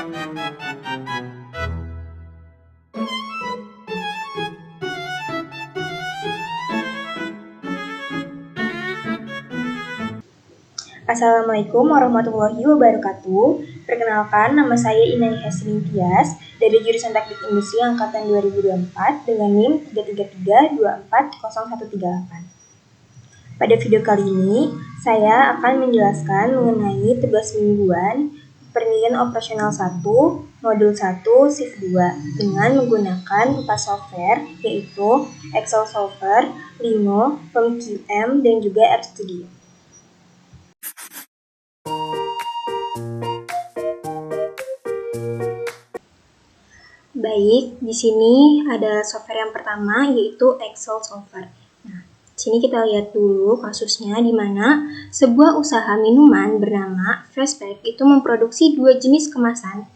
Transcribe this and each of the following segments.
Assalamualaikum warahmatullahi wabarakatuh. Perkenalkan, nama saya Inayah Tias dari jurusan Teknik Industri angkatan 2024 dengan NIM 333240138. Pada video kali ini, saya akan menjelaskan mengenai tugas mingguan penelitian operasional 1, modul 1, shift 2 dengan menggunakan 4 software yaitu Excel Solver, Lino, PMQM, dan juga RStudio. Baik, di sini ada software yang pertama yaitu Excel Solver. Nah, di sini kita lihat dulu kasusnya di mana sebuah usaha minuman bernama Freshpack itu memproduksi dua jenis kemasan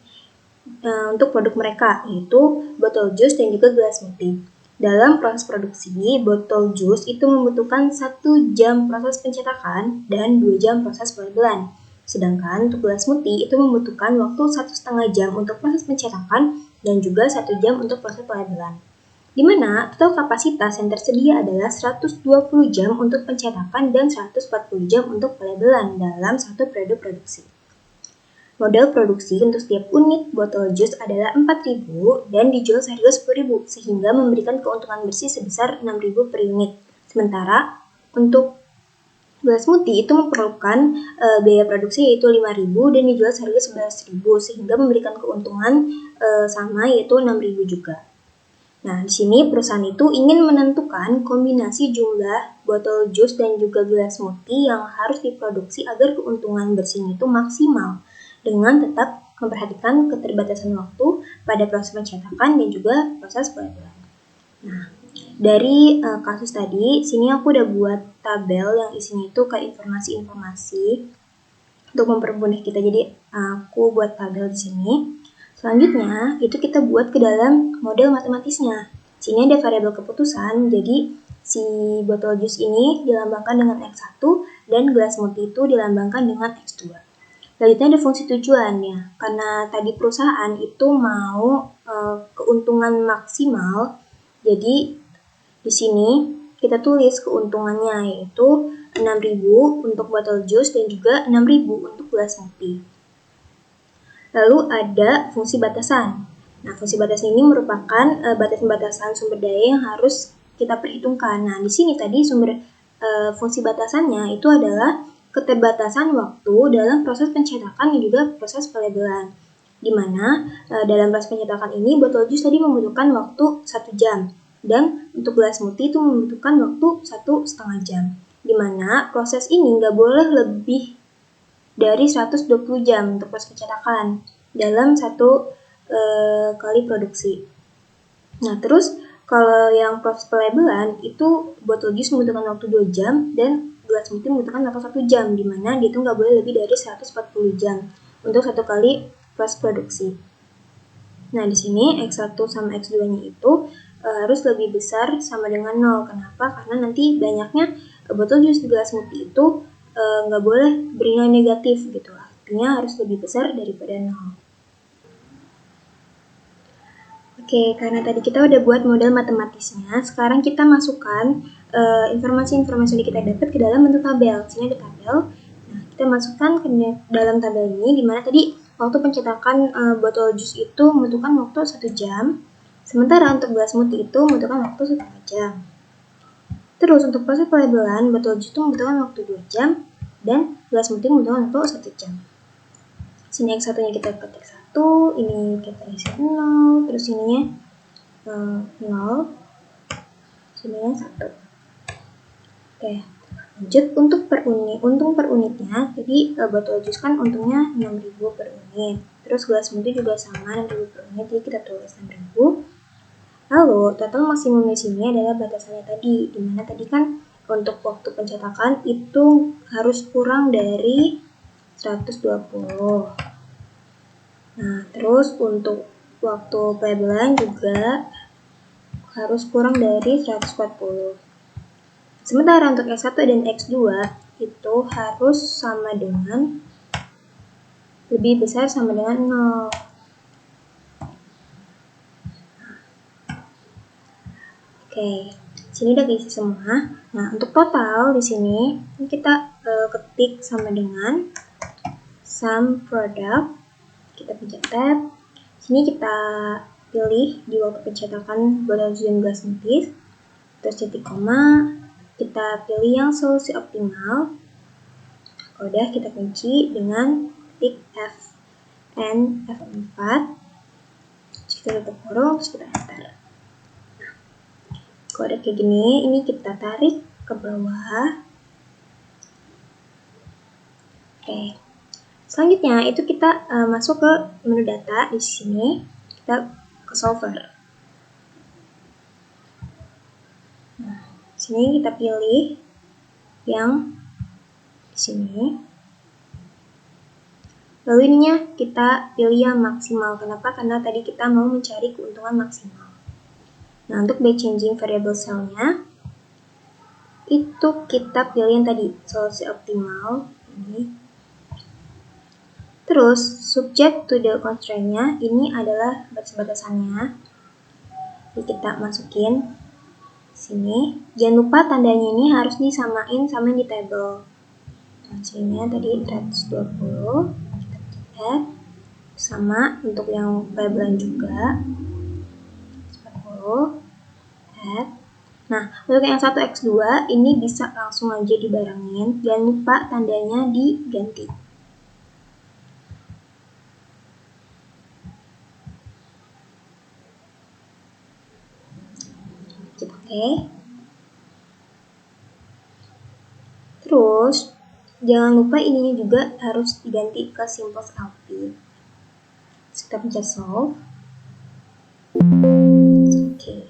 untuk produk mereka, yaitu botol jus dan juga gelas smoothie. Dalam proses produksi, botol jus itu membutuhkan 1 jam proses pencetakan dan 2 jam proses pelabelan. Sedangkan untuk gelas smoothie itu membutuhkan waktu 1,5 jam untuk proses pencetakan dan juga 1 jam untuk proses pelabelan. Di mana total kapasitas yang tersedia adalah 120 jam untuk pencetakan dan 140 jam untuk pelabelan dalam satu periode produksi. Modal produksi untuk setiap unit botol jus adalah 4.000 dan dijual seharga 10.000 sehingga memberikan keuntungan bersih sebesar 6.000 per unit. Sementara untuk gelas smoothie itu memerlukan biaya produksi yaitu 5.000 dan dijual seharga 11.000 sehingga memberikan keuntungan sama yaitu 6.000 juga. Nah, di sini perusahaan itu ingin menentukan kombinasi jumlah botol jus dan juga gelas smoothie yang harus diproduksi agar keuntungan bersihnya itu maksimal dengan tetap memperhatikan keterbatasan waktu pada proses pencetakan dan juga proses pelabelan. Nah, dari kasus tadi, sini aku udah buat tabel yang isinya itu kayak informasi-informasi untuk mempermudah kita. Jadi aku buat tabel di sini. Selanjutnya itu kita buat ke dalam model matematisnya. Sini ada variabel keputusan. Jadi si botol jus ini dilambangkan dengan X1 dan gelas smoothie itu dilambangkan dengan X2. Selanjutnya ada fungsi tujuannya. Karena tadi perusahaan itu mau keuntungan maksimal, jadi di sini kita tulis keuntungannya yaitu 6.000 untuk botol jus dan juga 6.000 untuk gelas smoothie. Lalu ada fungsi batasan. Nah, fungsi batasan ini merupakan batasan-batasan sumber daya yang harus kita perhitungkan. Nah, di sini tadi fungsi batasannya itu adalah keterbatasan waktu dalam proses pencetakan dan juga proses pelabelan. Di mana dalam proses pencetakan ini botol jus tadi membutuhkan waktu 1 jam. Dan untuk gelas smoothie itu membutuhkan waktu 1,5 jam. Di mana proses ini nggak boleh lebih dari 120 jam untuk proses pencetakan dalam satu kali produksi. Nah, terus kalau yang proses pelabelan itu botol jus membutuhkan waktu 2 jam dan gelas smoothie membutuhkan waktu 1 jam, di mana dia itu nggak boleh lebih dari 140 jam untuk satu kali proses produksi. Nah, di sini X1 sama X2-nya itu harus lebih besar sama dengan 0. Kenapa? Karena nanti banyaknya botol jus di gelas smoothie itu nggak boleh bernilai negatif gitu. Artinya harus lebih besar daripada 0. Oke, karena tadi kita udah buat model matematisnya, sekarang kita masukkan informasi-informasi yang kita dapat ke dalam bentuk tabel. Sini ada tabel. Nah, kita masukkan ke dalam tabel ini, di mana tadi waktu pencetakan botol jus itu membutuhkan waktu 1 jam. Sementara untuk gelas smoothie itu membutuhkan waktu 1,5 jam. Terus untuk proses pelabelan, botol jus itu membutuhkan waktu 2 jam dan gelas smoothie membutuhkan waktu 1 jam. Sini X1-nya kita ketik 1, ini kita isi 0, terus ininya 0, sininya 1. Oke, lanjut untuk per unitnya, jadi botol jus kan untungnya 6.000 per unit. Terus gelas smoothie juga sama 6.000 per unit, jadi kita tulis 6.000. Lalu total maksimum di sini adalah batasannya tadi, dimana tadi kan untuk waktu pencetakan itu harus kurang dari 120. Nah, terus untuk waktu pelabelan juga harus kurang dari 140. Sementara untuk X1 dan X2 itu harus sama dengan lebih besar sama dengan 0. Oke, sini udah diisi semua. Nah, untuk total di sini kita ketik sama dengan sum product. Kita pencet tab. Sini kita pilih di waktu pencetakan botol jus dan gelas nipis. Terus titik koma, kita pilih yang solusi optimal. Udah kita kunci dengan titik F4. Terus kita tutup kurung, terus kita enter. Nah, kalau udah kayak gini, ini kita tarik ke bawah. Oke. Selanjutnya itu kita masuk ke menu data. Di sini kita ke solver. Nah, sini kita pilih yang di sini. Lalu ininya kita pilih yang maksimal. Kenapa? Karena tadi kita mau mencari keuntungan maksimal. Nah, untuk by changing variable cell-nya itu kita pilih yang tadi solusi optimal ini. Terus subject to the constraint-nya ini adalah batas-batasannya. Jadi kita masukin sini. Jangan lupa tandanya ini harus disamain sama yang di table. Nah, sini tadi 120. Kita sama untuk yang labelan juga 40. Nah, untuk yang 1x2 ini bisa langsung aja dibarengin. Jangan lupa tandanya diganti. Oke. Terus jangan lupa ininya juga harus diganti ke simple LP. Kita pencet solve. Oke.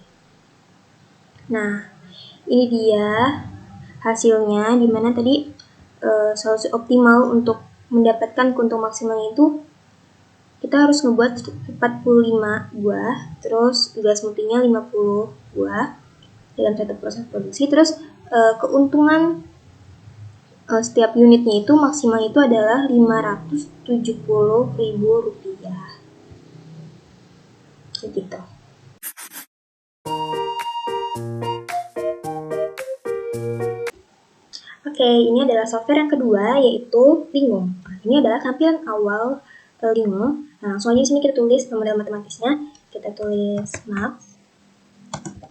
Nah, ini dia hasilnya, dimana tadi solusi optimal untuk mendapatkan keuntungan maksimalnya itu kita harus ngebuat 45 buah, terus gelas multinya 50 buah dalam satu proses produksi. Terus keuntungan setiap unitnya itu maksimal itu adalah Rp570.000. Gitu. Oke, ini adalah software yang kedua, yaitu Lingo. Nah, ini adalah tampilan awal Lingo. Nah, langsung aja di sini kita tulis model matematisnya. Kita tulis max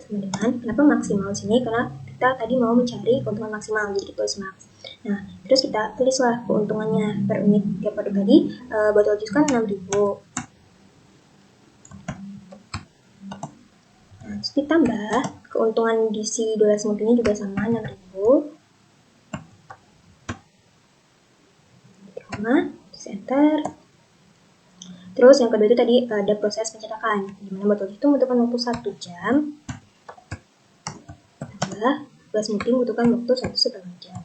sama dengan, kenapa maksimal di sini? Karena kita tadi mau mencari keuntungan maksimal, jadi kita tulis max. Nah, terus kita tulislah keuntungannya per unit tiap produk tadi. Botol jus kan 6.000. Nah, terus ditambah keuntungan di si dolar semutinya juga sama 6.000. Terus enter. Terus yang kedua itu tadi ada proses pencetakan, dimana botol itu membutuhkan waktu 1 jam, tambah gelas multi membutuhkan waktu 1,5 jam.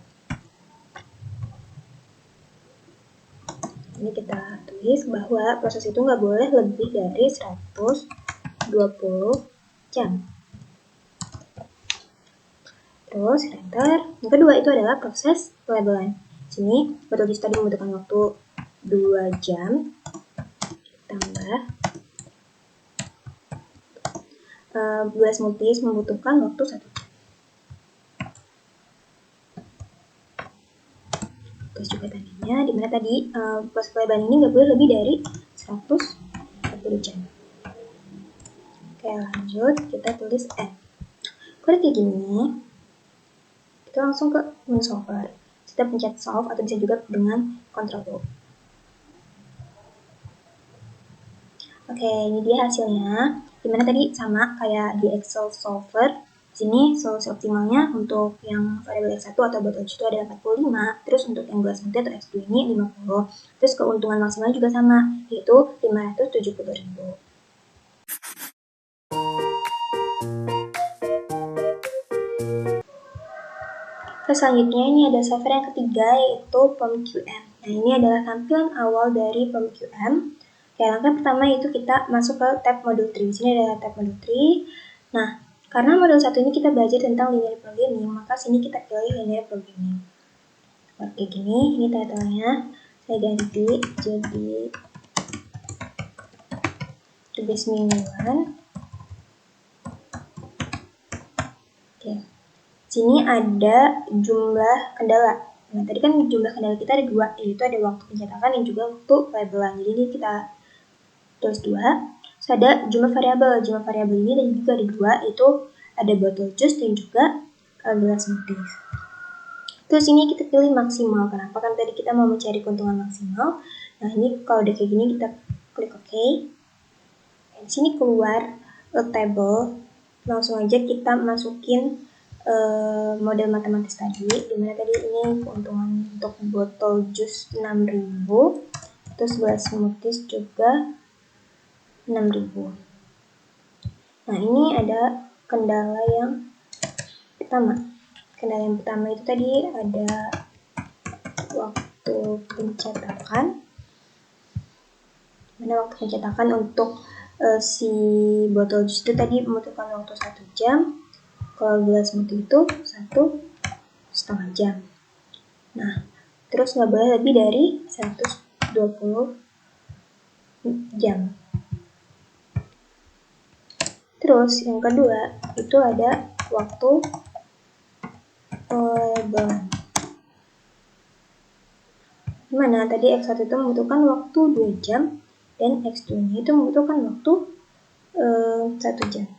Ini kita tulis bahwa proses itu nggak boleh lebih dari 120 jam. Terus enter. Yang kedua itu adalah proses pelabelan. Sini botol jus tadi membutuhkan waktu 2 jam, tambah gelas multis membutuhkan waktu 1 jam. Terus juga tadinya, dimana tadi proses pelabelan ini nggak boleh lebih dari 140 jam. Oke, lanjut kita tulis N. Kalau kayak gini, kita langsung ke menu solver. Kita pencet solve atau bisa juga dengan Ctrl O. Oke, ini dia hasilnya. Dimana tadi sama kayak di Excel solver. Di sini solusi optimalnya untuk yang variabel X1 atau botol jus itu ada 45. Terus untuk yang gelas multi atau X2 ini 50. Terus keuntungan maksimal juga sama, yaitu 570.000. Terus selanjutnya ini ada software yang ketiga, yaitu POM-QM. Nah, ini adalah tampilan awal dari POM-QM. Oke, langkah pertama itu kita masuk ke tab modul 3. Di sini ada tab modul 3. Nah, karena modul 1 ini kita belajar tentang linear programming, maka sini kita pilih linear programming. Oke, gini, ini title-nya. Saya ganti jadi tugas mingguan. Oke. Sini ada jumlah kendala. Nah, tadi kan jumlah kendala kita ada 2, yaitu ada waktu pencetakan dan juga waktu pelabelan. Jadi ini kita tulis 2. Terus ada jumlah variabel. Jumlah variabel ini dan juga ada 2, yaitu ada bottle juice dan juga gelas smoothies. Terus ini kita pilih maksimal. Kenapa? Kan tadi kita mau mencari keuntungan maksimal. Nah, ini kalau udah kayak gini kita klik OK. Di sini keluar table. Langsung aja kita masukin model matematis tadi, dimana tadi ini keuntungan untuk botol jus 6.000, terus gelas smoothies juga 6.000. Nah, ini ada kendala yang pertama. Kendala yang pertama itu tadi ada waktu pencetakan. Mana waktu pencetakan untuk si botol jus itu tadi membutuhkan waktu 1 jam. Kalau gelas smoothie itu 1,5 jam. Nah, terus nggak boleh lebih dari 120 jam. Terus yang kedua itu ada waktu pelabelan. Dimana tadi X1 itu membutuhkan waktu 2 jam dan X2 itu membutuhkan waktu 1 jam.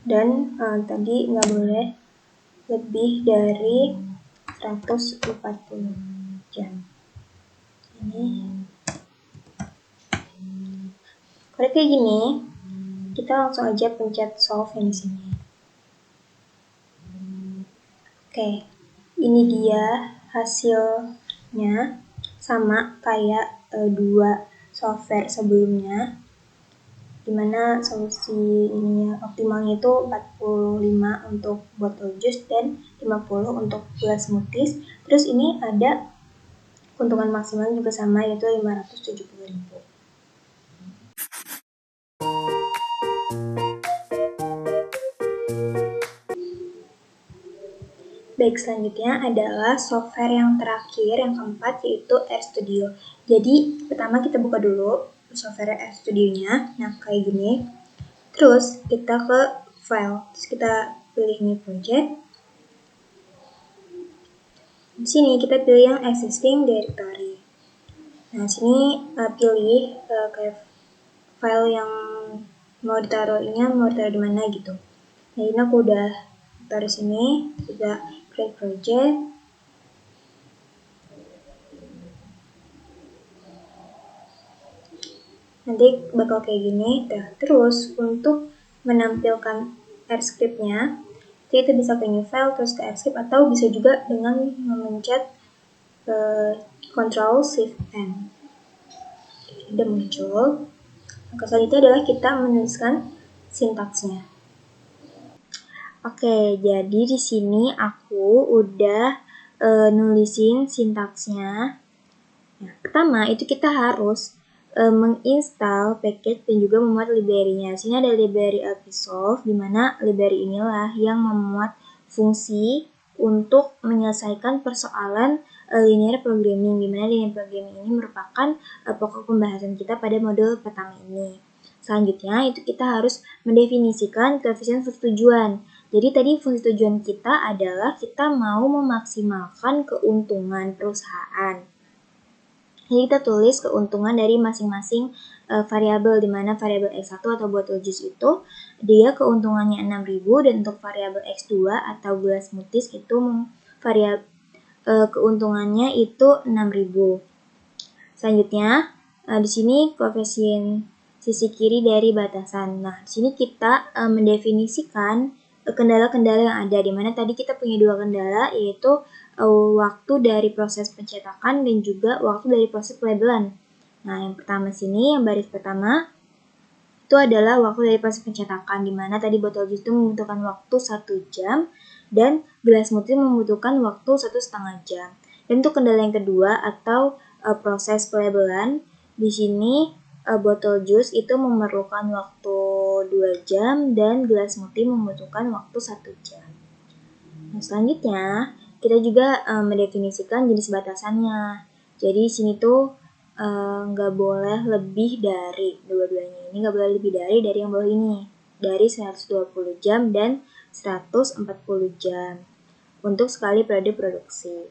Dan tadi nggak boleh lebih dari 140 jam. Ini kalau kayak gini, kita langsung aja pencet solve yang di sini. Oke, ini dia hasilnya sama kayak 2 software sebelumnya, dimana solusi ininya optimalnya itu 45 untuk botol jus dan 50 untuk gelas smoothies. Terus ini ada keuntungan maksimal juga sama, yaitu 570.000. Baik, selanjutnya adalah software yang terakhir, yang keempat, yaitu RStudio. Jadi, pertama kita buka dulu software RStudio-nya. Nah, kayak gini. Terus, kita ke file. Terus kita pilih new project. Di sini kita pilih yang existing directory. Nah, sini pilih kayak file yang mau ditaruhnya, mau ditaruh di mana gitu. Nah, ini aku udah taruh sini. Kita create project. Nanti bakal kayak gini. Nah, terus untuk menampilkan R-script-nya, kita bisa ke new file, terus ke R-script, atau bisa juga dengan memencet Ctrl Shift N. Udah muncul. Langkah selanjutnya adalah kita menuliskan sintaksnya. Oke, jadi di sini aku udah nulisin sintaksnya. Nah, pertama itu kita harus menginstal package dan juga memuat library-nya. Di sini ada library LPsolve, di mana library inilah yang memuat fungsi untuk menyelesaikan persoalan linear programming, di mana linear programming ini merupakan pokok pembahasan kita pada modul pertama ini. Selanjutnya itu kita harus mendefinisikan koefisien fungsi tujuan. Jadi tadi fungsi tujuan kita adalah kita mau memaksimalkan keuntungan perusahaan. Jadi kita tulis keuntungan dari masing-masing variabel, di mana variabel X1 atau botol jus itu dia keuntungannya 6.000, dan untuk variabel X2 atau gelas smoothies itu keuntungannya itu 6.000. Selanjutnya di sini koefisien sisi kiri dari batasan. Nah, di sini kita mendefinisikan kendala-kendala yang ada, di mana tadi kita punya 2 kendala, yaitu waktu dari proses pencetakan dan juga waktu dari proses pelabelan. Nah, yang pertama sini, yang baris pertama itu adalah waktu dari proses pencetakan, di mana tadi botol jus itu membutuhkan waktu 1 jam dan gelas smoothie membutuhkan waktu 1,5 jam. Dan untuk kendala yang kedua atau proses pelabelan, di sini botol jus itu memerlukan waktu 2 jam dan gelas smoothie membutuhkan waktu 1 jam. Nah, selanjutnya kita juga mendefinisikan jenis batasannya. Jadi di sini tuh nggak boleh lebih dari dua-duanya ini, nggak boleh lebih dari yang bawah ini, dari 120 jam dan 140 jam untuk sekali periode produksi.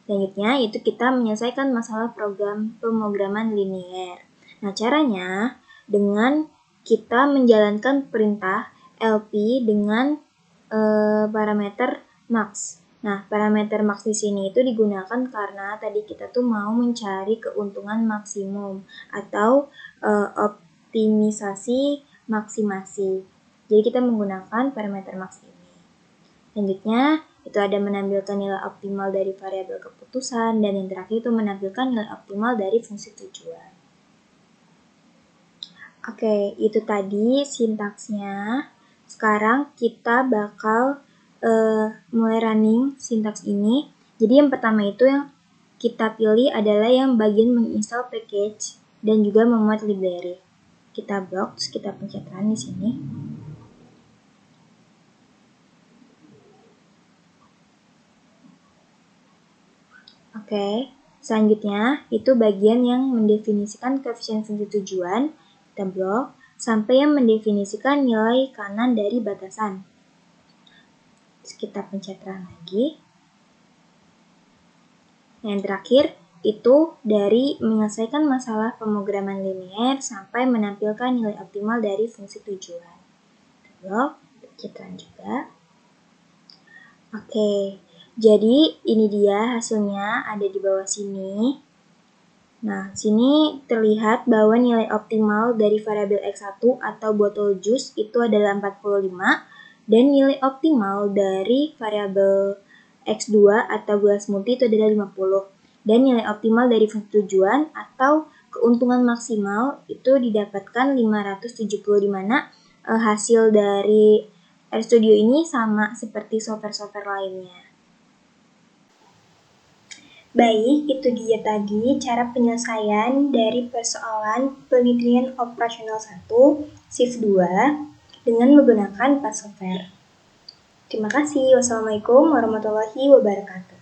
Selanjutnya, yaitu kita menyelesaikan masalah program pemrograman linier. Nah, caranya dengan kita menjalankan perintah LP dengan parameter max. Nah, parameter max di sini itu digunakan karena tadi kita tuh mau mencari keuntungan maksimum atau optimisasi maksimasi. Jadi kita menggunakan parameter max ini. Selanjutnya, itu ada menampilkan nilai optimal dari variabel keputusan, dan yang terakhir itu menampilkan nilai optimal dari fungsi tujuan. Oke, itu tadi sintaksnya. Sekarang kita bakal mulai running sintaks ini. Jadi yang pertama itu yang kita pilih adalah yang bagian menginstal package dan juga memuat library. Kita blok, terus kita pencet run di sini. Oke, selanjutnya itu bagian yang mendefinisikan koefisien fungsi tujuan. Kita blok sampai yang mendefinisikan nilai kanan dari batasan. Terus kita pencet run lagi. Yang terakhir itu dari menyelesaikan masalah pemrograman linier sampai menampilkan nilai optimal dari fungsi tujuan. Kita blok, pencet run juga. Oke, jadi ini dia hasilnya ada di bawah sini. Nah, sini terlihat bahwa nilai optimal dari variabel X1 atau botol jus itu adalah 45 dan nilai optimal dari variabel X2 atau gelas multi itu adalah 50. Dan nilai optimal dari fungsi tujuan atau keuntungan maksimal itu didapatkan 570, di mana hasil dari RStudio ini sama seperti software-software lainnya. Baik, itu dia tadi cara penyelesaian dari persoalan penelitian operasional 1, shift 2, dengan menggunakan 4 software. Terima kasih. Wassalamualaikum warahmatullahi wabarakatuh.